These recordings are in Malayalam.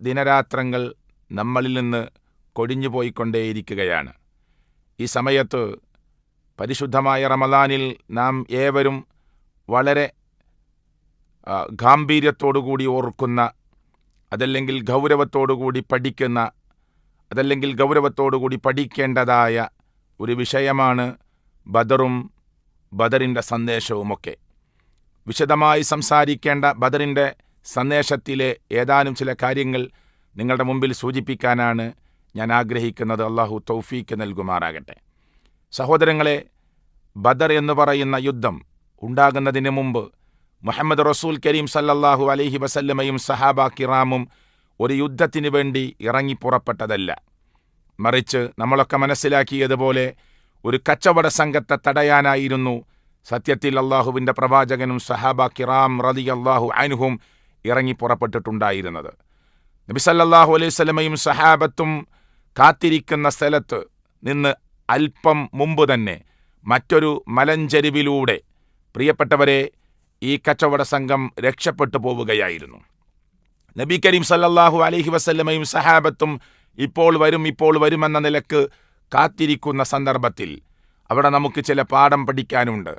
ദിനരാത്രങ്ങൾ നമ്മളിൽ നിന്ന് കൊഴിഞ്ഞു പോയിക്കൊണ്ടേയിരിക്കുകയാണ്. ഈ സമയത്ത് പരിശുദ്ധമായ റമദാനിൽ നാം ഏവരും വളരെ ഗാംഭീര്യത്തോടുകൂടി ഓർക്കുന്ന, അതല്ലെങ്കിൽ ഗൗരവത്തോടുകൂടി പഠിക്കുന്ന, അതല്ലെങ്കിൽ ഗൗരവത്തോടുകൂടി പഠിക്കേണ്ടതായ ഒരു വിഷയമാണ് ബദറും ബദറിൻ്റെ സന്ദേശവുമൊക്കെ. വിശദമായി സംസാരിക്കേണ്ട ബദറിൻ്റെ സന്ദേശത്തിലെ ഏതാനും ചില കാര്യങ്ങൾ നിങ്ങളുടെ മുമ്പിൽ സൂചിപ്പിക്കാനാണ് ഞാൻ ആഗ്രഹിക്കുന്നത്. അള്ളാഹു തൗഫീക്ക് നൽകുമാറാകട്ടെ. സഹോദരങ്ങളെ, ബദർ എന്ന് പറയുന്ന യുദ്ധം ഉണ്ടാകുന്നതിന് മുമ്പ് മുഹമ്മദ് റസൂൽ കരീം സല്ലല്ലാഹു അലൈഹി വസല്ലമയും സഹാബ കിറാമും ഒരു യുദ്ധത്തിന് വേണ്ടി ഇറങ്ങിപ്പുറപ്പെട്ടതല്ല. മറിച്ച് നമ്മളൊക്കെ മനസ്സിലാക്കിയതുപോലെ ഒരു കച്ചവട സംഘത്തെ തടയാനായിരുന്നു സത്യത്തിൽ അള്ളാഹുവിൻ്റെ പ്രവാചകനും സഹാബ കിറാം റളിയല്ലാഹു അൻഹും ഇറങ്ങിപ്പുറപ്പെട്ടിട്ടുണ്ടായിരുന്നത്. നബി സല്ലല്ലാഹു അലൈഹി വസല്ലമയും സഹാബത്തും കാത്തിരിക്കുന്ന സ്ഥലത്ത് നിന്ന് അല്പം മുമ്പ് തന്നെ മറ്റൊരു മലഞ്ചെരിവിലൂടെ പ്രിയപ്പെട്ടവരെ ഈ കച്ചവട സംഘം രക്ഷപ്പെട്ടു പോവുകയായിരുന്നു. നബി കരീം സല്ലല്ലാഹു അലൈഹി വസല്ലമയും സഹാബത്തും ഇപ്പോൾ വരുമെന്ന നിലക്ക് കാത്തിരിക്കുന്ന സന്ദർഭത്തിൽ അവിടെ നമുക്ക് ചില പാഠം പഠിക്കാനുണ്ട്.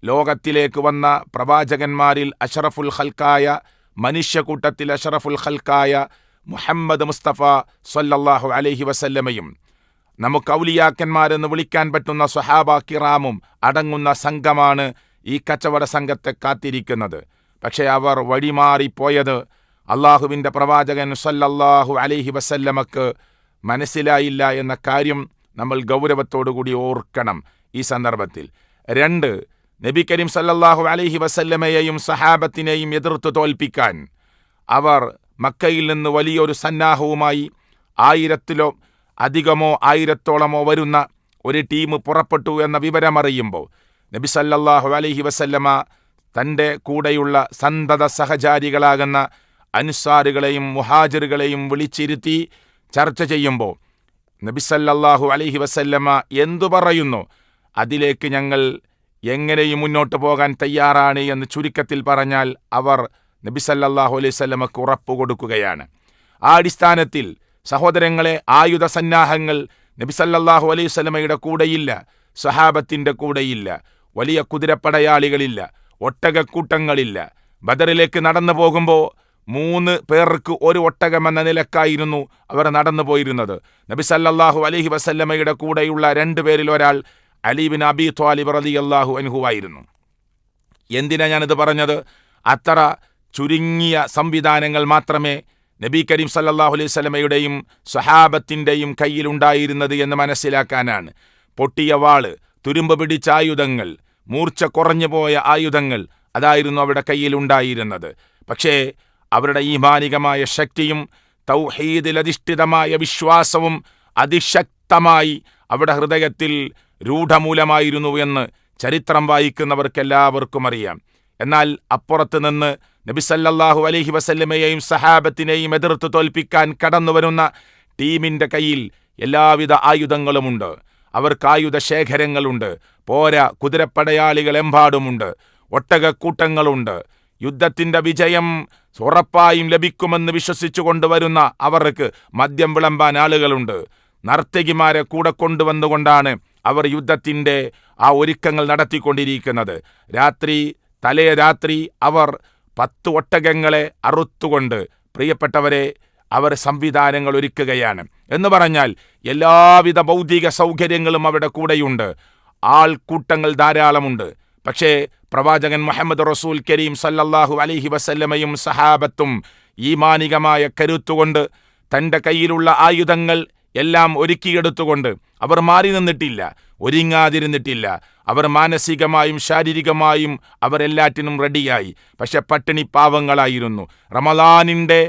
ലോകത്തിലേക്ക് വന്ന പ്രവാചകന്മാരിൽ അഷറഫുൽ ഖൽക്കായ, മനുഷ്യക്കൂട്ടത്തിൽ അഷറഫുൽ ഖൽക്കായ മുഹമ്മദ് മുസ്തഫ സല്ലല്ലാഹു അലൈഹി വസല്ലമയും നമുക്ക് ഔലിയാക്കന്മാരെന്ന് വിളിക്കാൻ പറ്റുന്ന സ്വഹാബ കിറാമും അടങ്ങുന്ന സംഘമാണ് ഈ കച്ചവട സംഘത്തെ കാത്തിരിക്കുന്നത്. പക്ഷേ അവർ വഴിമാറിപ്പോയത് അള്ളാഹുവിൻ്റെ പ്രവാചകൻ സല്ലല്ലാഹു അലൈഹി വസല്ലമക്ക് മനസ്സിലായില്ല എന്ന കാര്യം നമ്മൾ ഗൗരവത്തോടുകൂടി ഓർക്കണം ഈ സന്ദർഭത്തിൽ. 2, നബി കരീം സല്ലല്ലാഹു അലൈഹി വസല്ലമയെയും സഹാബത്തിനെയും എതിർത്ത് തോൽപ്പിക്കാൻ അവർ മക്കയിൽ നിന്ന് വലിയൊരു സന്നാഹവുമായി 1000-ലോ അധികമോ 1000-ഓളമോ വരുന്ന ഒരു ടീം പുറപ്പെട്ടു എന്ന വിവരമറിയുമ്പോൾ നബി സല്ലല്ലാഹു അലൈഹി വസല്ലമ തൻ്റെ കൂടെയുള്ള സന്തത സഹചാരികളാകുന്ന അൻസാറുകളെയും മുഹാജിറുകളെയും വിളിച്ചിരുത്തി ചർച്ച ചെയ്യുമ്പോൾ നബി സല്ലല്ലാഹു അലൈഹി വസല്ലമ എന്തു പറയുന്നു അതിലേക്ക് ഞങ്ങൾ എങ്ങനെയും മുന്നോട്ട് പോകാൻ തയ്യാറാണ് എന്ന് ചുരുക്കത്തിൽ പറഞ്ഞാൽ അവർ നബി സല്ലല്ലാഹു അലൈഹി വസല്ലമക്ക് ഉറപ്പ് കൊടുക്കുകയാണ്. ആ അടിസ്ഥാനത്തിൽ സഹോദരങ്ങളെ, ആയുധ സന്നാഹങ്ങൾ നബി സല്ലല്ലാഹു അലൈഹി വസല്ലമയുടെ കൂടെയില്ല, സഹാബത്തിൻ്റെ കൂടെയില്ല, വലിയ കുതിരപ്പടയാളികളില്ല, ഒട്ടകക്കൂട്ടങ്ങളില്ല. ബദറിലേക്ക് നടന്നു പോകുമ്പോൾ 3 പേർക്ക് ഒരു ഒട്ടകമെന്ന നിലക്കായിരുന്നു അവർ നടന്നു പോയിരുന്നത്. നബി സല്ലല്ലാഹു അലൈഹി വസല്ലമയുടെ കൂടെയുള്ള 2 പേരിൽ ഒരാൾ അലി ബിൻ അബി ത്വാലിബ് റളിയല്ലാഹു അൻഹു ആയിരുന്നു. എന്തിനാ ഞാനിത് പറഞ്ഞത്? അത്ര ചുരുങ്ങിയ സംവിധാനങ്ങൾ മാത്രമേ നബി കരീം സല്ലല്ലാഹു അലൈഹി വസല്ലമയുടെയും സ്വഹാബത്തിൻ്റെയും കയ്യിലുണ്ടായിരുന്നത് എന്ന് മനസ്സിലാക്കാനാണ്. പൊട്ടിയ വാള്, തുരുമ്പ് പിടിച്ച ആയുധങ്ങൾ, മൂർച്ച കുറഞ്ഞു പോയ ആയുധങ്ങൾ, അതായിരുന്നു അവരുടെ കയ്യിലുണ്ടായിരുന്നത്. പക്ഷേ അവരുടെ ഈമാനികമായ ശക്തിയും തൗഹീദിലധിഷ്ഠിതമായ വിശ്വാസവും അതിശക്തമായി അവരുടെ ഹൃദയത്തിൽ രൂഢമൂലമായിരുന്നു എന്ന് ചരിത്രം വായിക്കുന്നവർക്കെല്ലാവർക്കും അറിയാം. എന്നാൽ അപ്പുറത്ത് നിന്ന് നബി സല്ലല്ലാഹു അലൈഹി വസല്ലമയെയും സഹാബത്തിനെയും എതിർത്ത് തോൽപ്പിക്കാൻ കടന്നുവരുന്ന ടീമിൻ്റെ കയ്യിൽ എല്ലാവിധ ആയുധങ്ങളുമുണ്ട്. അവർക്ക് ആയുധ ശേഖരങ്ങളുണ്ട്. പോരാ, കുതിരപ്പടയാളികളെമ്പാടുമുണ്ട്, ഒട്ടകക്കൂട്ടങ്ങളുണ്ട്. യുദ്ധത്തിൻ്റെ വിജയം ഉറപ്പായും ലഭിക്കുമെന്ന് വിശ്വസിച്ചു കൊണ്ടുവരുന്ന അവർക്ക് മദ്യം വിളമ്പാൻ ആളുകളുണ്ട്. നർത്തകിമാരെ കൂടെ കൊണ്ടുവന്നുകൊണ്ടാണ് അവർ യുദ്ധത്തിൻ്റെ ആ ഒരുക്കങ്ങൾ നടത്തിക്കൊണ്ടിരിക്കുന്നത്. തലേ രാത്രി അവർ 10 ഒട്ടകങ്ങളെ അറുത്തുകൊണ്ട് പ്രിയപ്പെട്ടവരെ അവർ സംവിധാനങ്ങൾ ഒരുക്കുകയാണ്. എന്ന് പറഞ്ഞാൽ എല്ലാവിധ ഭൗതിക സൗകര്യങ്ങളും അവരുടെ കൂടെയുണ്ട്, ആൾക്കൂട്ടങ്ങൾ ധാരാളമുണ്ട്. പക്ഷേ പ്രവാചകൻ മുഹമ്മദ് റസൂൽ കരീം സല്ലല്ലാഹു അലൈഹി വസല്ലമയും സഹാബത്തും ഈമാനികമായ കരുത്തുകൊണ്ട് തൻ്റെ കയ്യിലുള്ള ആയുധങ്ങൾ എല്ലാം ഒരുക്കിയെടുത്തുകൊണ്ട് അവർ മാറി നിന്നിട്ടില്ല, ഒരുങ്ങാതിരുന്നിട്ടില്ല. അവർ മാനസികമായും ശാരീരികമായും അവരെല്ലാറ്റിനും റെഡിയായി. പക്ഷെ പട്ടിണി പാവങ്ങളായിരുന്നു. റമദാനിൻ്റെ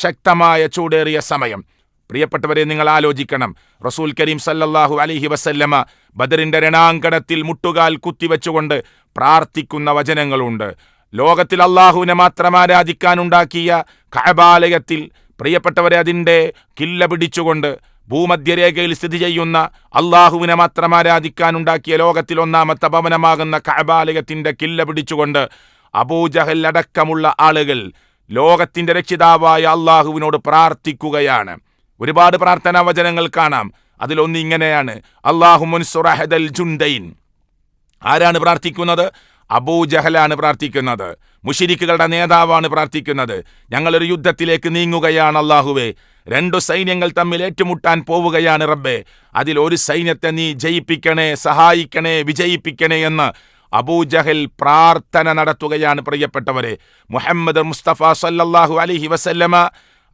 ശക്തമായ ചൂടേറിയ സമയം. പ്രിയപ്പെട്ടവരെ, നിങ്ങൾ ആലോചിക്കണം. റസൂൽ കരീം സല്ലല്ലാഹു അലൈഹി വസല്ലമ ബദറിൻ്റെ രണാങ്കണത്തിൽ മുട്ടുകാൽ കുത്തിവെച്ചുകൊണ്ട് പ്രാർത്ഥിക്കുന്ന വചനങ്ങളുണ്ട്. ലോകത്തിൽ അള്ളാഹുവിനെ മാത്രം ആരാധിക്കാനുണ്ടാക്കിയ കഅബാലയത്തിൽ പ്രിയപ്പെട്ടവരെ അതിൻ്റെ കില്ല പിടിച്ചുകൊണ്ട് ഭൂമധ്യരേഖയിൽ സ്ഥിതി ചെയ്യുന്ന അള്ളാഹുവിനെ മാത്രം ആരാധിക്കാനുണ്ടാക്കിയ ലോകത്തിൽ 1ാമത്തെ ഭവനമാകുന്ന കഅബാലയത്തിൻ്റെ കില്ല പിടിച്ചുകൊണ്ട് അബൂജഹൽ അടക്കമുള്ള ആളുകൾ ലോകത്തിന്റെ രക്ഷിതാവായ അള്ളാഹുവിനോട് പ്രാർത്ഥിക്കുകയാണ്. ഒരുപാട് പ്രാർത്ഥനാ വചനങ്ങൾ കാണാം. അതിലൊന്ന് ഇങ്ങനെയാണ്, അല്ലാഹുമ്മൻസുർ അഹദൽ ജുൻദൈൻ. ആരാണ് പ്രാർത്ഥിക്കുന്നത്? അബൂജഹലാണ് പ്രാർത്ഥിക്കുന്നത്. മുശ്രിക്കുകളുടെ നേതാവാണ് പ്രാർത്ഥിക്കുന്നത്. ഞങ്ങളൊരു യുദ്ധത്തിലേക്ക് നീങ്ങുകയാണ് അല്ലാഹുവേ, 2 സൈന്യങ്ങൾ തമ്മിൽ ഏറ്റുമുട്ടാൻ പോവുകയാണ് റബ്ബേ, അതിൽ ഒരു സൈന്യത്തെ നീ ജയിപ്പിക്കണേ, സഹായിക്കണേ, വിജയിപ്പിക്കണേ എന്ന് അബൂജഹൽ പ്രാർത്ഥന നടത്തുകയാണ്. പ്രിയപ്പെട്ടവരെ, മുഹമ്മദ് മുസ്തഫ സല്ലല്ലാഹു അലൈഹി വസല്ലമ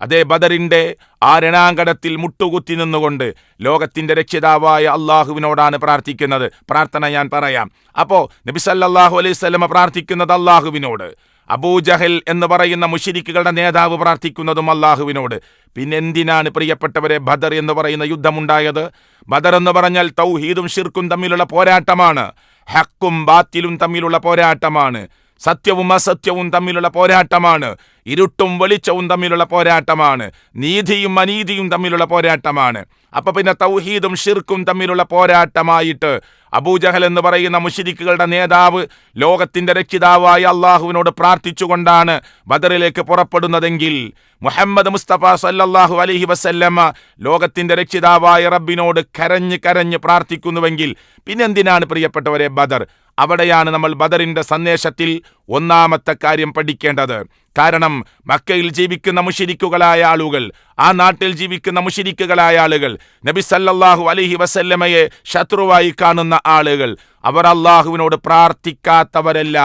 അതേ ബദറിന്റെ ആ രണാങ്കണത്തിൽ മുട്ടുകുത്തി നിന്നുകൊണ്ട് ലോകത്തിന്റെ രക്ഷിതാവായ അള്ളാഹുവിനോടാണ് പ്രാർത്ഥിക്കുന്നത്. പ്രാർത്ഥന ഞാൻ പറയാം. അപ്പോ നബി സല്ലല്ലാഹു അലൈഹി വസല്ലമ പ്രാർത്ഥിക്കുന്നത് അള്ളാഹുവിനോട്, അബൂജഹൽ എന്ന് പറയുന്ന മുശ്രിക്കുകളുടെ നേതാവ് പ്രാർത്ഥിക്കുന്നതും അള്ളാഹുവിനോട്. പിന്നെ എന്തിനാണ് പ്രിയപ്പെട്ടവരെ ബദർ എന്ന് പറയുന്ന യുദ്ധമുണ്ടായത്? ബദർ എന്ന് പറഞ്ഞാൽ തൗഹീദും ഷിർക്കും തമ്മിലുള്ള പോരാട്ടമാണ്. ഹക്കും ബാത്തിലും തമ്മിലുള്ള പോരാട്ടമാണ്. സത്യവും അസത്യവും തമ്മിലുള്ള പോരാട്ടമാണ്. ഇരുട്ടും വെളിച്ചവും തമ്മിലുള്ള പോരാട്ടമാണ്. നീതിയും അനീതിയും തമ്മിലുള്ള പോരാട്ടമാണ്. അപ്പൊ പിന്നെ തൗഹീദും ഷിർക്കും തമ്മിലുള്ള പോരാട്ടമായിട്ട് അബൂജഹൽ എന്ന് പറയുന്ന മുശ്രിക്കുകളുടെ നേതാവ് ലോകത്തിന്റെ രക്ഷിതാവായ അള്ളാഹുവിനോട് പ്രാർത്ഥിച്ചുകൊണ്ടാണ് ബദറിലേക്ക് പുറപ്പെടുന്നതെങ്കിൽ, മുഹമ്മദ് മുസ്തഫ സല്ലല്ലാഹു അലൈഹി വസല്ലമ ലോകത്തിന്റെ രക്ഷിതാവായ റബ്ബിനോട് കരഞ്ഞ് കരഞ്ഞ് പ്രാർത്ഥിക്കുന്നുവെങ്കിൽ പിന്നെന്തിനാണ് പ്രിയപ്പെട്ടവരെ ബദർ? അവിടെയാണ് നമ്മൾ ബദറിന്റെ സന്ദേശത്തിൽ ഒന്നാമത്തെ കാര്യം പഠിക്കേണ്ടത്. കാരണം മക്കയിൽ ജീവിക്കുന്ന മുശ്രിക്കുകളായ ആളുകൾ, ആ നാട്ടിൽ ജീവിക്കുന്ന മുശ്രിക്കുകളായ ആളുകൾ, നബി സല്ലല്ലാഹു അലൈഹി വസല്ലമയെ ശത്രുവായി കാണുന്ന ആളുകൾ, അവർ അള്ളാഹുവിനോട് പ്രാർത്ഥിക്കാത്തവരല്ല.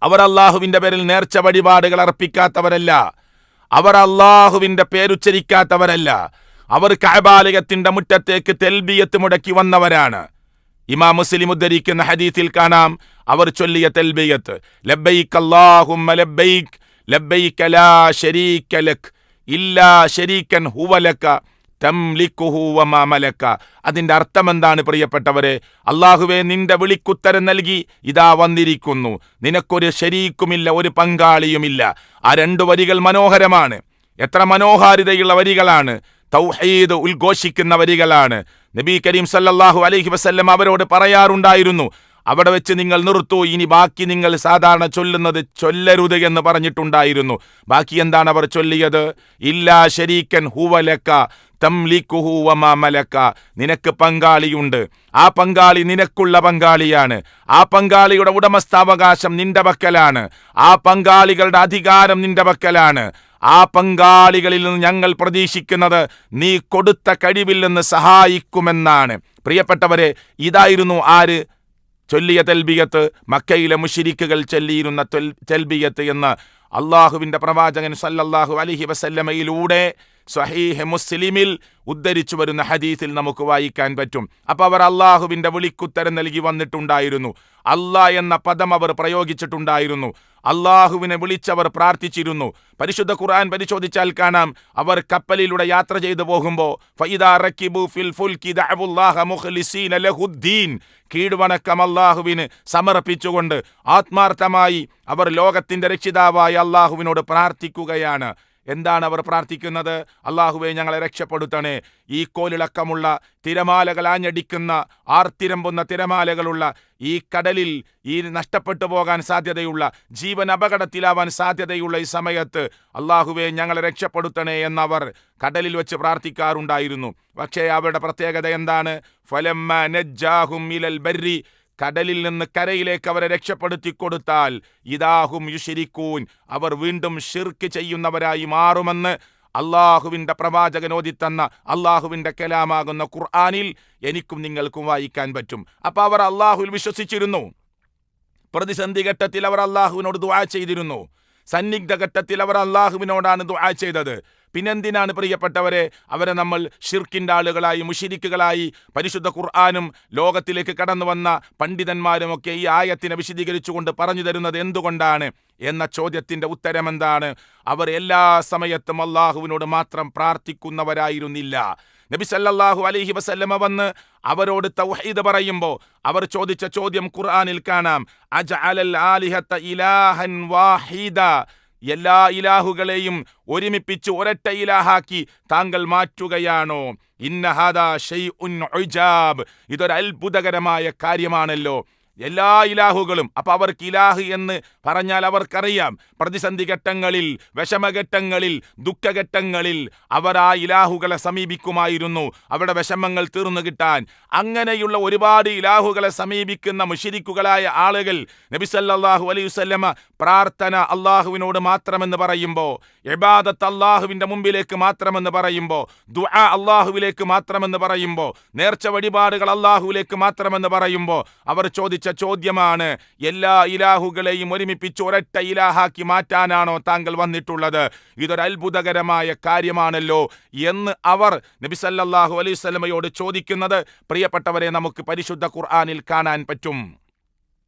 അവർ അള്ളാഹുവിന്റെ പേരിൽ നേർച്ച വഴിപാടുകൾ അർപ്പിക്കാത്തവരല്ല. അവർ അള്ളാഹുവിന്റെ പേരുച്ചരിക്കാത്തവരല്ല. അവർ കഅബാലയത്തിന്റെ മുറ്റത്തേക്ക് തെൽബിയത്ത് മുടക്കി വന്നവരാണ്. ഇമാം മുസ്ലിം ഉദ്ധരിക്കുന്ന ഹദീസിൽ കാണാം, അവർ ചൊല്ലിയ തെൽബിയത്ത്, ലബ്ബൈക് അല്ലാഹുമ്മ ലബ്ബൈക് ലബ്ബൈക ലാ ശരീക ലക് ഇല്ലാ ശരീകൻ ഹുവ ലക തംലികുഹു വമാ മലക. അതിന്റെ അർത്ഥം എന്താണ് പ്രിയപ്പെട്ടവരെ? അല്ലാഹുവേ, നിന്റെ വിളിക്കുത്തരം നൽകി ഇതാ വന്നിരിക്കുന്നു, നിനക്കൊരു ശരീക്കുമില്ല, ഒരു പങ്കാളിയുമില്ല. ആ 2 വരികൾ മനോഹരമാണ്. എത്ര മനോഹാരിതയുള്ള വരികളാണ്! തൗഹീദ് ഉദ്ഘോഷിക്കുന്ന വരികളാണ്. നബി കരീം സല്ലല്ലാഹു അലൈഹി വസല്ലം അവരോട് പറയാറുണ്ടായിരുന്നു, അവിടെ വെച്ച് നിങ്ങൾ നിർത്തൂ, ഇനി ബാക്കി നിങ്ങൾ സാധാരണ ചൊല്ലുന്നത് ചൊല്ലരുത് എന്ന് പറഞ്ഞിട്ടുണ്ടായിരുന്നു. ബാക്കി എന്താണ് അവർ ചൊല്ലിയത്? ഇല്ലാ ശരീകൻ ഹുവ ലക തംലികുഹു വമാ മലക. നിനക്ക് പങ്കാളിയുണ്ട്, ആ പങ്കാളി നിനക്കുള്ള പങ്കാളിയാണ്, ആ പങ്കാളിയുടെ ഉടമസ്ഥാവകാശം നിന്റെ പക്കലാണ്, ആ പങ്കാളികളുടെ അധികാരം നിന്റെ പക്കലാണ്. ആ പങ്കാളികളിൽ നിന്ന് ഞങ്ങൾ പ്രതീക്ഷിക്കുന്നത് നീ കൊടുത്ത കഴിവിൽ നിന്ന് സഹായിക്കുമെന്നാണ്. പ്രിയപ്പെട്ടവരെ, ഇതായിരുന്നു ആര് ചൊല്ലിയ തെൽബിയത്ത്? മക്കയിലെ മുശ്രിക്കുകൾ ചൊല്ലിയിരുന്ന തെൽബിയത്ത് എന്ന് അള്ളാഹുവിന്റെ പ്രവാചകൻ സല്ലല്ലാഹു അലൈഹി വസല്ലമയിലൂടെ സ്വഹീഹ് മുസ്ലിമിൽ ഉദ്ധരിച്ചു വരുന്ന ഹദീസിൽ നമുക്ക് വായിക്കാൻ പറ്റും. അപ്പൊ അവർ അള്ളാഹുവിന്റെ വിളിക്കുത്തരം നൽകി വന്നിട്ടുണ്ടായിരുന്നു. അള്ളാഹ് എന്ന പദം അവർ പ്രയോഗിച്ചിട്ടുണ്ടായിരുന്നു. അള്ളാഹുവിനെ വിളിച്ചവർ പ്രാർത്ഥിച്ചിരുന്നു. പരിശുദ്ധ ഖുർആൻ പരിശോധിച്ചാൽ കാണാം, അവർ കപ്പലിലൂടെ യാത്ര ചെയ്തു പോകുമ്പോൾ ഫഇദാ റകിബു ഫിൽ ഫുൽകി ദഅവുല്ലാഹ മുഖ്ലിസീന ലഹുദ്ദീൻ, കീഴ്വണക്കം അള്ളാഹുവിന് സമർപ്പിച്ചുകൊണ്ട് ആത്മാർത്ഥമായി അവർ ലോകത്തിന്റെ രക്ഷിതാവായ അള്ളാഹുവിനോട് പ്രാർത്ഥിക്കുകയാണ്. എന്താണ് അവർ പ്രാർത്ഥിക്കുന്നത്? അള്ളാഹുവെ, ഞങ്ങളെ രക്ഷപ്പെടുത്തണേ. ഈ കോലിളക്കമുള്ള തിരമാലകൾ ആഞ്ഞടിക്കുന്ന, ആർത്തിരമ്പുന്ന തിരമാലകളുള്ള ഈ കടലിൽ, ഈ നഷ്ടപ്പെട്ടു പോകാൻ സാധ്യതയുള്ള, ജീവൻ അപകടത്തിലാവാൻ സാധ്യതയുള്ള ഈ സമയത്ത് അള്ളാഹുവെ, ഞങ്ങളെ രക്ഷപ്പെടുത്തണേ എന്നവർ കടലിൽ വെച്ച് പ്രാർത്ഥിക്കാറുണ്ടായിരുന്നു. പക്ഷേ അവരുടെ പ്രത്യേകത എന്താണ്? ഫലമ്മ നജ്ജാഹും ഇലൽ ബർരി, കടലിൽ നിന്ന് കരയിലേക്ക് അവരെ രക്ഷപ്പെടുത്തി കൊടുത്താൽ ഇദാഹും യുശ്രികൂൻ, അവർ വീണ്ടും ഷിർക്ക് ചെയ്യുന്നവരായി മാറുമെന്ന് അള്ളാഹുവിന്റെ പ്രവാചകൻ ഓതിത്തന്ന അള്ളാഹുവിന്റെ കലാമാകുന്ന ഖുർആനിൽ എനിക്കും നിങ്ങൾക്കും വായിക്കാൻ പറ്റും. അപ്പൊ അവർ അള്ളാഹുവിൽ വിശ്വസിച്ചിരുന്നു. പ്രതിസന്ധി ഘട്ടത്തിൽ അവർ അള്ളാഹുവിനോട് ദുആ ചെയ്തിരുന്നു. സന്നിഗ്ധ ഘട്ടത്തിൽ അവർ അള്ളാഹുവിനോടാണ് ദുആ ചെയ്തത്. പിന്നെന്തിനാണ് പ്രിയപ്പെട്ടവരെ അവരെ നമ്മൾ ഷിർക്കിൻ്റെ ആളുകളായി, മുശ്രിക്കുകളായി പരിശുദ്ധ ഖുർആനും ലോകത്തിലേക്ക് കടന്നു വന്ന പണ്ഡിതന്മാരുമൊക്കെ ഈ ആയത്തിനെ വിശദീകരിച്ചുകൊണ്ട് പറഞ്ഞു തരുന്നത് എന്തുകൊണ്ടാണ് എന്ന ചോദ്യത്തിൻ്റെ ഉത്തരമെന്താണ്? അവർ എല്ലാ സമയത്തും അള്ളാഹുവിനോട് മാത്രം പ്രാർത്ഥിക്കുന്നവരായിരുന്നില്ല. നബി സല്ലല്ലാഹു അലൈഹി വസല്ലമ വന്ന് അവരോട് തൗഹീദ് പറയുമ്പോൾ അവർ ചോദിച്ച ചോദ്യം ഖുർആനിൽ കാണാം, അജഅലൽ ആലിഹത ഇലാഹൻ വാഹിദ, എല്ലാ ഇലാഹുകളെയും ഒരുമിപ്പിച്ച് ഒരൊറ്റ ഇലാഹാക്കി താങ്കൾ മാറ്റുകയാണോ? ഇന്ന ഹാദാ ഷൈഉൻ ഉജാബ്, ഇതൊരു അത്ഭുതകരമായ കാര്യമാണല്ലോ. എല്ലാ ഇലാഹുകളും. അപ്പൊ അവർക്ക് ഇലാഹ് എന്ന് പറഞ്ഞാൽ അവർക്കറിയാം, പ്രതിസന്ധി ഘട്ടങ്ങളിൽ, വിഷമഘട്ടങ്ങളിൽ, ദുഃഖഘട്ടങ്ങളിൽ അവർ ആ ഇലാഹുകളെ സമീപിക്കുമായിരുന്നു, അവരുടെ വിഷമങ്ങൾ തീർന്നു കിട്ടാൻ. അങ്ങനെയുള്ള ഒരുപാട് ഇലാഹുകളെ സമീപിക്കുന്ന മുശ്രിക്കുകളായ ആളുകൾ നബി സല്ലല്ലാഹു അലൈഹി വസല്ലമ പ്രാർത്ഥന അള്ളാഹുവിനോട് മാത്രമെന്ന് പറയുമ്പോൾ, ഇബാദത്ത് അള്ളാഹുവിന്റെ മുമ്പിലേക്ക് മാത്രമെന്ന് പറയുമ്പോൾ, ദുആ അള്ളാഹുവിലേക്ക് മാത്രമെന്ന് പറയുമ്പോൾ, നേർച്ച വഴിപാടുകൾ അള്ളാഹുവിലേക്ക് മാത്രമെന്ന് പറയുമ്പോൾ അവർ ചോദിച്ച ചോദ്യമാണ്, എല്ലാ ഇലാഹുകളെയും ഒരുമിപ്പിച്ച് ഒരൊറ്റ ഇലാഹാക്കി മാറ്റാനാണോ താങ്കൾ വന്നിട്ടുള്ളത്? ഇതൊരു അത്ഭുതകരമായ കാര്യമാണല്ലോ എന്ന് അവർ നബി സല്ലല്ലാഹു അലൈഹി വസല്ലമയോട് ചോദിക്കുന്നത് പ്രിയപ്പെട്ടവരെ നമുക്ക് പരിശുദ്ധ ഖുർആനിൽ കാണാൻ പറ്റും.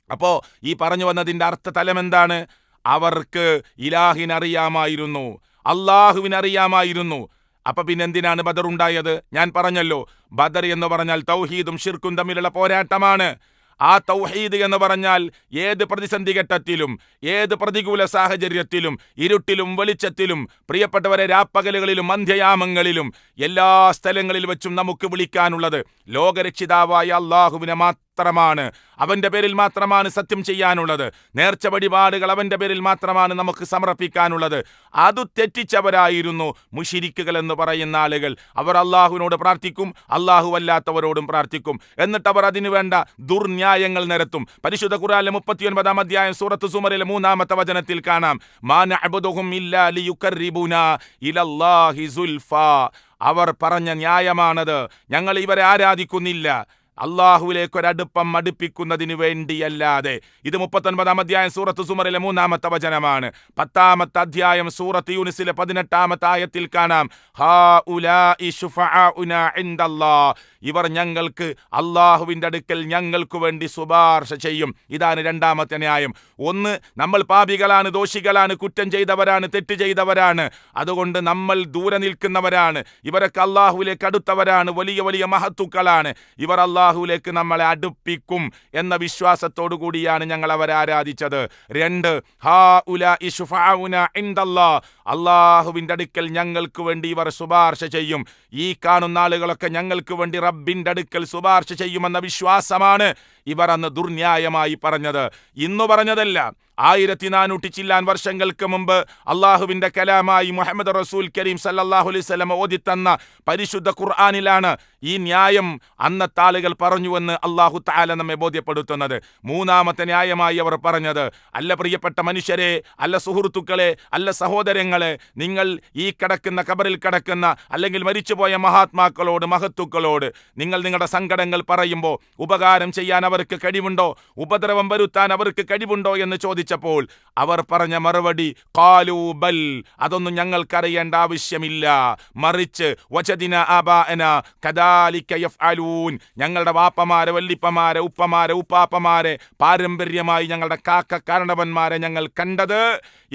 അപ്പോ ഈ പറഞ്ഞു വന്നതിന്റെ അർത്ഥതലം എന്താണ്? അവർക്ക് ഇലാഹിനറിയാമായിരുന്നു, അള്ളാഹുവിനറിയാമായിരുന്നു. അപ്പൊ പിന്നെന്തിനാണ് ബദർ ഉണ്ടായത്? ഞാൻ പറഞ്ഞല്ലോ, ബദർ എന്ന് പറഞ്ഞാൽ തൗഹീദും ശിർക്കും തമ്മിലുള്ള പോരാട്ടമാണ്. ആ തൗഹീദ് എന്ന് പറഞ്ഞാൽ ഏത് പ്രതിസന്ധി ഘട്ടത്തിലും, ഏത് പ്രതികൂല സാഹചര്യത്തിലും, ഇരുട്ടിലും വെളിച്ചത്തിലും, പ്രിയപ്പെട്ടവരെ രാപ്പകലുകളിലും അന്ത്യയാമങ്ങളിലും എല്ലാ സ്ഥലങ്ങളിൽ വെച്ചും നമുക്ക് വിളിക്കാനുള്ളത് ലോകരക്ഷിതാവായ അള്ളാഹുവിനെ മാത്രമാണ്. അവന്റെ പേരിൽ മാത്രമാണ് സത്യം ചെയ്യാനുള്ളത്. നേർച്ച വഴിപാടുകൾ അവന്റെ പേരിൽ മാത്രമാണ് നമുക്ക് സമർപ്പിക്കാനുള്ളത്. അത് തെറ്റിച്ചവരായിരുന്നു മുശ്രിക്കുകൾ എന്ന് പറയുന്ന ആളുകൾ. അവർ അള്ളാഹുവിനോട് പ്രാർത്ഥിക്കും, അള്ളാഹു അല്ലാത്തവരോടും പ്രാർത്ഥിക്കും. എന്നിട്ട് അവർ അതിനു വേണ്ട ദുർന്യായങ്ങൾ നിരത്തും. പരിശുദ്ധ ഖുർആനിലെ 39-ാം അധ്യായം സൂറത്ത് സുമറിലെ 3-ാമത്തെ വചനത്തിൽ കാണാം, മാ നഅ്ബുദുഹും ഇല്ലാ ലിയുഖർരിബൂനാ ഇലല്ലാഹി സുൽഫാ. അവർ പറഞ്ഞ ന്യായമാണത്, ഞങ്ങൾ ഇവരെ ആരാധിക്കുന്നില്ല അള്ളാഹുവിലേക്കൊരടുപ്പം അടുപ്പിക്കുന്നതിന് വേണ്ടിയല്ലാതെ. ഇത് 39-ാം അധ്യായം സൂറത്ത് സുമറിലെ 3-ാമത്തെ വചനമാണ്. 10-ാമത്തെ അധ്യായം സൂറത്ത് യൂനിസിലെ 18-ാമത്തെ ആയത്തിൽ കാണാം, ഹാഉലാഇ ശുഫആഉനാ ഇൻദല്ലാഹ്. ഇവർ ഞങ്ങൾക്ക് അള്ളാഹുവിൻ്റെ അടുക്കൽ ഞങ്ങൾക്ക് വേണ്ടി ശുപാർശ ചെയ്യും. ഇതാണ് രണ്ടാമത്തെ ന്യായം. ഒന്ന്, നമ്മൾ പാപികളാണ്, ദോഷികളാണ്, കുറ്റം ചെയ്തവരാണ്, തെറ്റ് ചെയ്തവരാണ്, അതുകൊണ്ട് നമ്മൾ ദൂരെ നിൽക്കുന്നവരാണ്. ഇവരൊക്കെ അള്ളാഹുവിലേക്ക് അടുത്തവരാണ്, വലിയ വലിയ മഹത്തുക്കളാണ്, ഇവർ അള്ളാഹുവിലേക്ക് നമ്മളെ അടുപ്പിക്കും എന്ന വിശ്വാസത്തോടു കൂടിയാണ് ഞങ്ങൾ അവരെ ആരാധിച്ചത്. 2, ഹാഉലാഇ ശുഫആഉനാ ഇൻദല്ലാഹ്. അള്ളാഹുവിൻ്റെ അടുക്കൽ ഞങ്ങൾക്ക് വേണ്ടി ഇവർ ശുപാർശ ചെയ്യും. ഈ കാണുന്ന ആളുകളൊക്കെ ഞങ്ങൾക്ക് വേണ്ടി റബ്ബിൻ്റെ അടുക്കൽ ശുപാർശ ചെയ്യുമെന്ന വിശ്വാസമാണ് ഇവർ അന്ന് ദുർന്യായമായി പറഞ്ഞത്. ഇന്നു പറഞ്ഞതല്ല. 1400 ചില്ലാൻ വർഷങ്ങൾക്ക് മുമ്പ് അള്ളാഹുവിന്റെ കലാമായി മുഹമ്മദ് റസൂൽ കരീം സല്ലല്ലാഹു അലൈഹി വസല്ലം ഓതിത്തന്ന പരിശുദ്ധ ഖുർആനിലാണ് ഈ ന്യായം അന്നത്തെ ആളുകൾ പറഞ്ഞുവെന്ന് അള്ളാഹു തആല നമ്മെ ബോധ്യപ്പെടുത്തുന്നത്. 3-ാമത്തെ ന്യായമായി അവർ പറഞ്ഞത്, അല്ല പ്രിയപ്പെട്ട മനുഷ്യരെ, അല്ല സുഹൃത്തുക്കളെ, അല്ല സഹോദരങ്ങളെ, നിങ്ങൾ ഈ കിടക്കുന്ന ഖബറിൽ കിടക്കുന്ന അല്ലെങ്കിൽ മരിച്ചുപോയ മഹാത്മാക്കളോട്, മഹത്തുക്കളോട് നിങ്ങൾ നിങ്ങളുടെ സങ്കടങ്ങൾ പറയുമ്പോൾ ഉപകാരം ചെയ്യാൻ അവർക്ക് കഴിവുണ്ടോ, ഉപദ്രവം വരുത്താൻ അവർക്ക് കഴിവുണ്ടോ എന്ന് ചോദിച്ചപ്പോൾ അവർ പറഞ്ഞ മറുപടി, ഖാലൂ ബൽ, അതൊന്നും ഞങ്ങൾക്കറിയേണ്ട ആവശ്യമില്ല, മറിച്ച് വജദിന ആബാഅന കദാലിക യഫ്അലൂൻ, ഞങ്ങളുടെ വാപ്പമാരെ, വല്ലിപ്പമാരെ, ഉപ്പമാരെ, ഉപ്പാപ്പമാരെ, പാരമ്പര്യമായി ഞങ്ങളുടെ കാരണവന്മാരെ ഞങ്ങൾ കണ്ടത്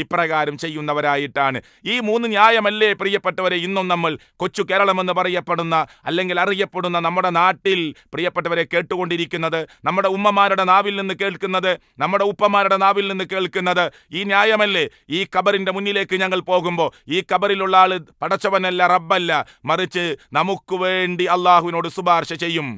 ഇപ്രകാരം ചെയ്യുന്നവരായിട്ടാണ്. ഈ 3 ന്യായമല്ലേ പ്രിയപ്പെട്ടവരെ ഇന്നും നമ്മൾ കൊച്ചു കേരളമെന്ന് പറയപ്പെടുന്ന അല്ലെങ്കിൽ അറിയപ്പെടുന്ന നമ്മുടെ നാട്ടിൽ പ്രിയപ്പെട്ടവരെ കേട്ടുകൊണ്ടിരിക്കുന്നത്, നമ്മുടെ ഉമ്മമാരുടെ നാവിൽ നിന്ന് കേൾക്കുന്നത്, നമ്മുടെ ഉപ്പമാരുടെ നാവിൽ നിന്ന് കേൾക്കുന്നത് ഈ ന്യായമല്ലേ? ഈ ഖബറിന്റെ മുന്നിലേക്ക് ഞങ്ങൾ പോകുമ്പോൾ ഈ ഖബറിലുള്ള ആള് പടച്ചവനല്ല, റബ്ബല്ല, മറിച്ച് നമുക്ക് വേണ്ടി അള്ളാഹുവിനോട് ശുപാർശ ചെയ്യും,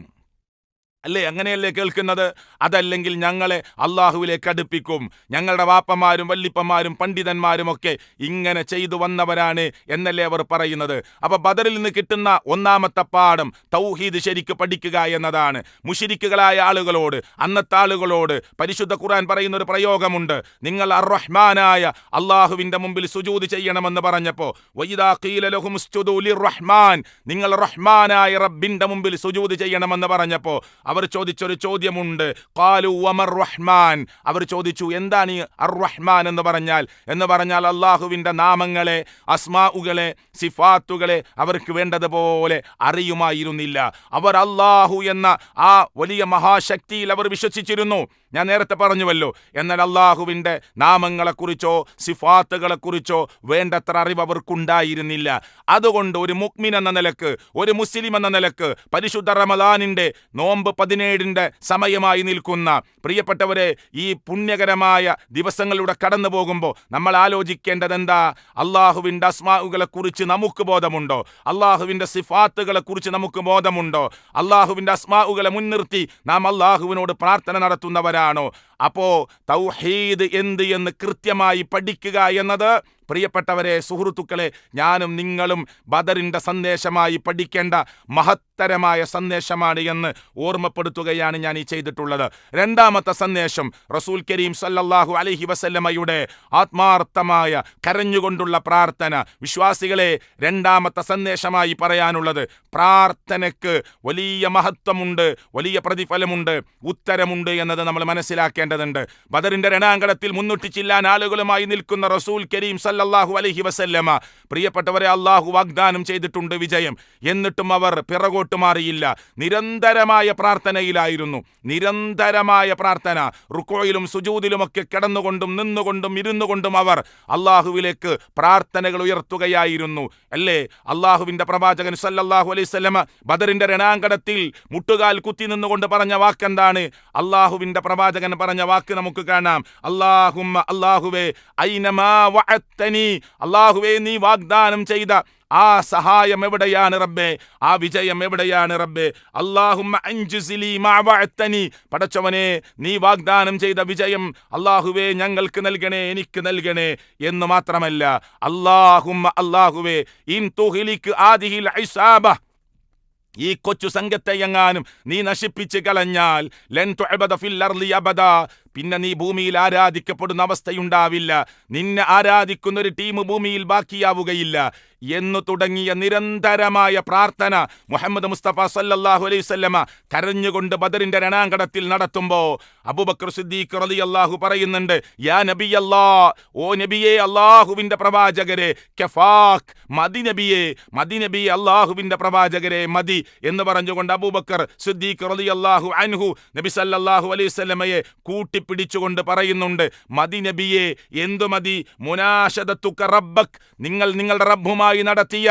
അല്ലേ? അങ്ങനെയല്ലേ കേൾക്കുന്നത്? അതല്ലെങ്കിൽ ഞങ്ങളെ അള്ളാഹുവിലേക്ക് അടുപ്പിക്കും. ഞങ്ങളുടെ വാപ്പമാരും വല്ലിപ്പമാരും പണ്ഡിതന്മാരും ഒക്കെ ഇങ്ങനെ ചെയ്തു വന്നവരാണ് എന്നല്ലേ അവർ പറയുന്നത്. അപ്പൊ ബദറിൽ നിന്ന് കിട്ടുന്ന 1-ാമത്തെ പാഠം തൗഹീദ് ശരിക്ക് പഠിക്കുക എന്നതാണ്. മുശ്രിക്കുകളായ ആളുകളോട്, അന്നത്തെ ആളുകളോട് പരിശുദ്ധ ഖുർആൻ പറയുന്ന ഒരു പ്രയോഗമുണ്ട്. നിങ്ങൾ അർ-റഹ്മാനായ അള്ളാഹുവിന്റെ മുമ്പിൽ സുജൂദ് ചെയ്യണമെന്ന് പറഞ്ഞപ്പോ, വഇദാ ഖീല ലഹും ഉസ്ജുദൂ ലിർ-റഹ്മാൻ, നിങ്ങൾ റഹ്മാനായ റബ്ബിന്റെ മുമ്പിൽ സുജൂദ് ചെയ്യണമെന്ന് പറഞ്ഞപ്പോ അവർ ചോദിച്ചൊരു ചോദ്യമുണ്ട്. ഖാലു വമർ റഹ്മാൻ, അവർ ചോദിച്ചു എന്താണ് ഈ അർ-റഹ്മാൻ എന്ന് പറഞ്ഞാൽ അള്ളാഹുവിന്റെ നാമങ്ങളെ, അസ്മാഉകളെ, സിഫാത്തുകളെ അവർക്ക് വേണ്ടതുപോലെ അറിയുമായിരുന്നില്ല. അവർ അള്ളാഹു എന്ന ആ വലിയ മഹാശക്തിയിൽ അവർ വിശ്വസിച്ചിരുന്നു. ഞാൻ നേരത്തെ പറഞ്ഞുവല്ലോ. എന്നാൽ അള്ളാഹുവിന്റെ നാമങ്ങളെക്കുറിച്ചോ സിഫാത്തുകളെക്കുറിച്ചോ വേണ്ടത്ര അറിവ് അവർക്കുണ്ടായിരുന്നില്ല. അതുകൊണ്ട് ഒരു മുഅ്മിൻ എന്ന നിലക്ക്, ഒരു മുസ്ലിം എന്ന നിലക്ക് പരിശുദ്ധ റമദാനിന്റെ നോമ്പ് 17 സമയമായി നിൽക്കുന്ന പ്രിയപ്പെട്ടവരെ, ഈ പുണ്യകരമായ ദിവസങ്ങളിലൂടെ കടന്നു പോകുമ്പോൾ നമ്മൾ ആലോചിക്കേണ്ടത് എന്താ? അള്ളാഹുവിൻ്റെ അസ്മാഉകളെ കുറിച്ച് നമുക്ക് ബോധമുണ്ടോ? അള്ളാഹുവിൻ്റെ സിഫാത്തുകളെ കുറിച്ച് നമുക്ക് ബോധമുണ്ടോ? അള്ളാഹുവിൻ്റെ അസ്മാഉകളെ മുൻനിർത്തി നാം അള്ളാഹുവിനോട് പ്രാർത്ഥന നടത്തുന്നവരാണോ? അപ്പോ തൗഹീദ് എന്ത് എന്ന് കൃത്യമായി പഠിക്കുക എന്നത് പ്രിയപ്പെട്ടവരെ, സുഹൃത്തുക്കളെ, ഞാനും നിങ്ങളും ബദറിൻ്റെ സന്ദേശമായി പഠിക്കേണ്ട മഹത്തരമായ സന്ദേശമാണ് എന്ന് ഓർമ്മപ്പെടുത്തുകയാണ് ഞാൻ ഈ ചെയ്തിട്ടുള്ളത്. രണ്ടാമത്തെ സന്ദേശം റസൂൽ കരീം സല്ലല്ലാഹു അലൈഹി വസല്ലമയുടെ ആത്മാർത്ഥമായ കരഞ്ഞുകൊണ്ടുള്ള പ്രാർത്ഥന. വിശ്വാസികളെ, രണ്ടാമത്തെ സന്ദേശമായി പറയാനുള്ളത്, പ്രാർത്ഥനയ്ക്ക് വലിയ മഹത്വമുണ്ട്, വലിയ പ്രതിഫലമുണ്ട്, ഉത്തരമുണ്ട് എന്നത് നമ്മൾ മനസ്സിലാക്കേണ്ടതുണ്ട്. ബദറിന്റെ രണാങ്കണത്തിൽ മുന്നൂറ്റി ചില്ലാൻ ആളുകളുമായി നിൽക്കുന്ന റസൂൽ കരീം സല്ലല്ലാഹു അലൈഹി വസല്ലമ, പ്രിയപ്പെട്ടവരെ, അള്ളാഹു വാഗ്ദാനം ചെയ്തിട്ടുണ്ട് വിജയം. എന്നിട്ടും അവർ പിറകോട്ട് മാറിയില്ല. നിരന്തരമായ പ്രാർത്ഥനയിലായിരുന്നു. നിരന്തരമായ പ്രാർത്ഥന. റുക്കോയിലും സുജൂദിലുമൊക്കെ കിടന്നുകൊണ്ടും നിന്നുകൊണ്ടും ഇരുന്നുകൊണ്ടും അവർ അള്ളാഹുവിലേക്ക് പ്രാർത്ഥനകൾ ഉയർത്തുകയായിരുന്നു. അല്ലേ? അള്ളാഹുവിന്റെ പ്രവാചകൻ സല്ലല്ലാഹു അലൈഹി വസല്ലമ ബദറിന്റെ രണാങ്കണത്തിൽ മുട്ടുകാൽ കുത്തി നിന്നുകൊണ്ട് പറഞ്ഞ വാക്കെന്താണ്? അള്ളാഹുവിന്റെ പ്രവാചകൻ പറഞ്ഞ വാക്ക് നമുക്ക് കാണാം. അല്ലാഹുവേ ഐനമാ വഅത്തനി, അള്ളാഹുവേ നീ വാഗ്ദാനം ചെയ്ത ആ സഹായം എവിടെയാണ് റബ്ബേ? ആ വിജയം എവിടെയാണ് റബ്ബേ? അല്ലാഹുമ്മ അൻജിസ്ലി മാ വഅത്തനി, പടച്ചവനെ നീ വാഗ്ദാനം ചെയ്ത വിജയം അല്ലാഹുവേ ഞങ്ങൾക്ക് നൽകണേ, എനിക്ക് നൽകണേ എന്ന് മാത്രമല്ല, അല്ലാഹുവേ ഇൻ തുഹ്ലിക് ആദിഹിൽ ഇസാബ, ഈ കൊച്ചു സംഘത്തെ എങ്ങാനും നീ നശിപ്പിച്ച് കളഞ്ഞാൽ ലൻ തുഅബദ ഫിൽ അർളി അബദാ, പിന്നെ നീ ഭൂമിയിൽ ആരാധിക്കപ്പെടുന്ന അവസ്ഥയുണ്ടാവില്ല, നിന്നെ ആരാധിക്കുന്ന ഒരു ടീം ഭൂമിയിൽ ബാക്കിയാവുകയില്ല എന്നു തുടങ്ങിയ നിരന്തരമായ പ്രാർത്ഥന മുഹമ്മദ് മുസ്തഫ സല്ലല്ലാഹു അലൈഹി വസല്ലമ കരഞ്ഞുകൊണ്ട് ബദറിന്റെ രണാങ്കണത്തിൽ നടത്തുമ്പോൾ അബൂബക്കർ സിദ്ദീഖ് റളിയല്ലാഹു പറയുന്നുണ്ട്, യാ നബിയല്ലാ, ഓ നബിയേ, അല്ലാഹുവിന്റെ പ്രവാചകരെ, കഫാക്, മദി നബിയേ, അല്ലാഹുവിന്റെ പ്രവാചകരെ, മതി എന്ന് പറഞ്ഞുകൊണ്ട് അബൂബക്കർ സിദ്ദീഖ് റളിയല്ലാഹു അൻഹു നബി സല്ലല്ലാഹു അലൈഹി വസല്ലമയെ കൂട്ടിപ്പിടിച്ചുകൊണ്ട് പറയുന്നുണ്ട്, മദി നബിയെ, എന്തു മതി? മുനാശദത്തുക റബ്ബക്, നിങ്ങൾ നിങ്ങളുടെ റബ്ബുമായി നടത്തിയ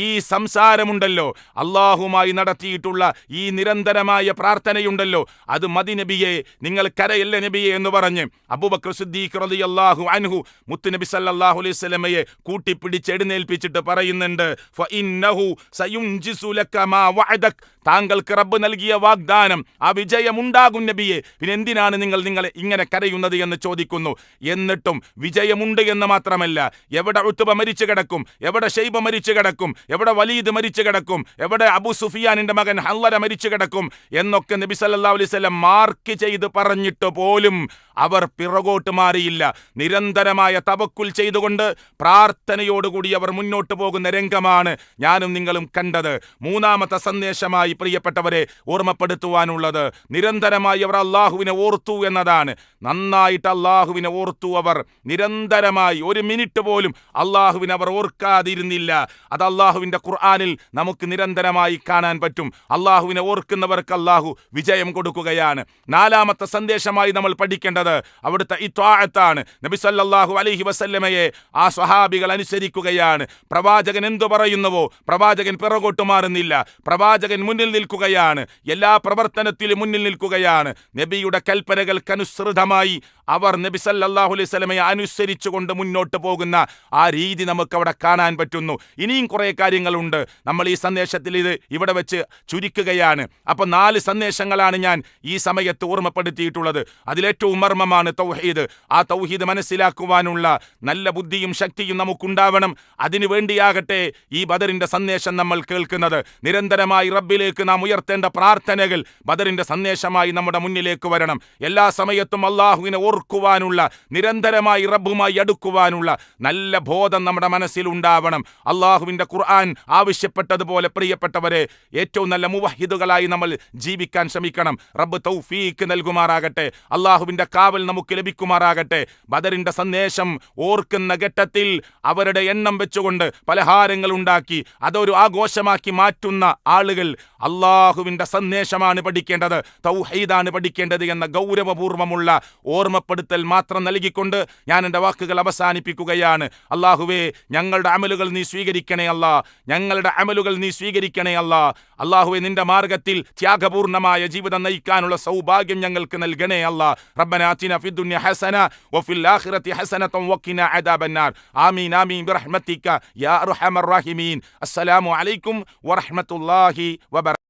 ഈ സംസാരമുണ്ടല്ലോ, അള്ളാഹുമായി നടത്തിയിട്ടുള്ള ഈ നിരന്തരമായ പ്രാർത്ഥനയുണ്ടല്ലോ, അത് മദി നബിയെ, നിങ്ങൾ കരയല്ല നബിയെ എന്ന് പറഞ്ഞ് അബൂബക്കർ സിദ്ദീഖ് റളിയല്ലാഹു അൻഹു മുത്തുനബി സല്ലല്ലാഹു അലൈഹി വസല്ലമയെ കൂട്ടിപ്പിടിച്ച് എഴുന്നേൽപ്പിച്ചിട്ട് പറയുന്നുണ്ട്, ഫഇന്നഹു സയുൻജിസു ലക മാ വഅദക്, താങ്കൾക്ക് റബ്ബ് നൽകിയ വാഗ്ദാനം, ആ വിജയമുണ്ടാകും നബിയെ, പിന്നെ എന്തിനാണ് നിങ്ങൾ ഇങ്ങനെ കരയുന്നത് എന്ന് ചോദിക്കുന്നു. എന്നിട്ടും വിജയമുണ്ട് എന്ന് മാത്രമല്ല, എവിടെ ഉത്ബ മരിച്ചു കിടക്കും, എവിടെ ഷൈബ മരിച്ചു കിടക്കും, എവിടെ വലീദ് മരിച്ചു കിടക്കും, എവിടെ അബൂ സുഫിയാനിന്റെ മകൻ ഹൻളല മരിച്ചു കിടക്കും എന്നൊക്കെ നബി സല്ലല്ലാഹു അലൈഹി വസല്ലം മാർക്ക് ചെയ്ത് പറഞ്ഞിട്ട് പോലും അവർ പിറകോട്ട് മാറിയില്ല. നിരന്തരമായ തവക്കുൽ ചെയ്തുകൊണ്ട് പ്രാർത്ഥനയോടുകൂടി അവർ മുന്നോട്ട് പോകുന്ന രംഗമാണ് ഞാനും നിങ്ങളും കണ്ടത്. മൂന്നാമത്തെ സന്ദേശമായി പ്രിയപ്പെട്ടവരെ ഓർമ്മപ്പെടുത്തുവാനുള്ളത്, നിരന്തരമായി അവർ അള്ളാഹുവിനെ ഓർത്തു എന്നതാണ്. നന്നായിട്ട് അള്ളാഹുവിനെ ഓർത്തു അവർ. നിരന്തരമായി ഒരു മിനിറ്റ് പോലും അള്ളാഹുവിനെ അവർ ഓർക്കാതിരുന്നില്ല. അത് അള്ളാഹുവിന്റെ ഖുർആനിൽ നമുക്ക് നിരന്തരമായി കാണാൻ പറ്റും. അള്ളാഹുവിനെ ഓർക്കുന്നവർക്ക് അള്ളാഹു വിജയം കൊടുക്കുകയാണ്. നാലാമത്തെ സന്ദേശമായി നമ്മൾ പഠിക്കേണ്ടത് അവിടുത്തെ ഇത്വാഅത്താണ്. നബി സല്ലല്ലാഹു അലൈഹി വസല്ലമയെ ആ സ്വഹാബികൾ അനുസരിക്കുകയാണ്. പ്രവാചകൻ എന്തു പറയുന്നുവോ പ്രവാചകൻ പിറകോട്ട് മാറുന്നില്ല. പ്രവാചകൻ മുന്നിൽ നിൽക്കുകയാണ്. എല്ലാ പ്രവർത്തനത്തിലും മുന്നിൽ നിൽക്കുകയാണ്. നബിയുടെ കൽപ്പനകൾക്കനുസൃതമായി അവർ നബി സല്ലല്ലാഹു അലൈഹി വസല്ലമയെ അനുസരിച്ചുകൊണ്ട് മുന്നോട്ട് പോകുന്ന ആ രീതി നമുക്ക് അവിടെ കാണാൻ പറ്റുന്നു. ഇനിയും കുറേ കാര്യങ്ങളുണ്ട്. നമ്മൾ ഈ സന്ദേശത്തിൽ ഇത് ഇവിടെ വെച്ച് ചുരുക്കുകയാണ്. അപ്പോൾ 4 സന്ദേശങ്ങളാണ് ഞാൻ ഈ സമയത്ത് ഓർമ്മപ്പെടുത്തിയിട്ടുള്ളത്. അതിലേറ്റവും മർമ്മമാണ് തൗഹീദ്. ആ തൗഹീദ് മനസ്സിലാക്കുവാനുള്ള നല്ല ബുദ്ധിയും ശക്തിയും നമുക്കുണ്ടാവണം. അതിനു വേണ്ടിയാകട്ടെ ഈ ബദറിന്റെ സന്ദേശം നമ്മൾ കേൾക്കുന്നത്. നിരന്തരമായി റബ്ബിലേക്ക് നാം ഉയർത്തേണ്ട പ്രാർത്ഥനകൾ ബദറിന്റെ സന്ദേശമായി നമ്മുടെ മുന്നിലേക്ക് വരണം. എല്ലാ സമയത്തും അള്ളാഹുവിനെ ഓർക്കുവാനുള്ള, നിരന്തരമായി റബ്ബുമായി അടുക്കുവാനുള്ള നല്ല ബോധം നമ്മുടെ മനസ്സിലുണ്ടാവണം. അള്ളാഹുവിന്റെ ഖുർആൻ ആവശ്യപ്പെട്ടതുപോലെ പ്രിയപ്പെട്ടവരെ, ഏറ്റവും നല്ല മുവഹിദുകളായി നമ്മൾ ജീവിക്കാൻ ശ്രമിക്കണം. റബ്ബ് തൗഫീക്ക് നൽകുമാറാകട്ടെ. അള്ളാഹുവിന്റെ കാവൽ നമുക്ക് ലഭിക്കുമാറാകട്ടെ. ബദറിന്റെ സന്ദേശം ഓർക്കുന്ന ഘട്ടത്തിൽ അവരുടെ എണ്ണം വെച്ചുകൊണ്ട് പലഹാരങ്ങൾ ഉണ്ടാക്കി അതൊരു ആഘോഷമാക്കി മാറ്റുന്ന ആളുകൾ അള്ളാഹുവിന്റെ സന്ദേശമാണ് പഠിക്കേണ്ടത്, തൗഹീദാണ് പഠിക്കേണ്ടത് എന്ന ഗൗരവപൂർവമുള്ള ഓർമ്മ ഓർമ്മപ്പെടുത്തൽ മാത്രം നൽകിക്കൊണ്ട് ഞാൻ എൻ്റെ വാക്കുകൾ അവസാനിപ്പിക്കുകയാണ്. അള്ളാഹുവേ, ഞങ്ങളുടെ അമലുകൾ നീ സ്വീകരിക്കണേ അല്ലാ, ഞങ്ങളുടെ അമലുകൾ നീ സ്വീകരിക്കണേ അല്ലാ. അള്ളാഹുവേ, നിന്റെ മാർഗത്തിൽ ത്യാഗപൂർണമായ ജീവിതം നയിക്കാനുള്ള സൗഭാഗ്യം ഞങ്ങൾക്ക് നൽകണേ അല്ലാ. റബ്ബനാ ആതിനാ ഫിദ്ദുനിയ ഹസന വഫിൽ ആഖിറതി ഹസനതൻ വഖിനാ അദാബന്നാർ. ആമീൻ ആമീൻ ബിറഹ്മതിക യാ അർഹമർ റഹീമീൻ. അസ്സലാമു അലൈക്കും വറഹ്മത്തുള്ളാഹി വബറകാതുഹു.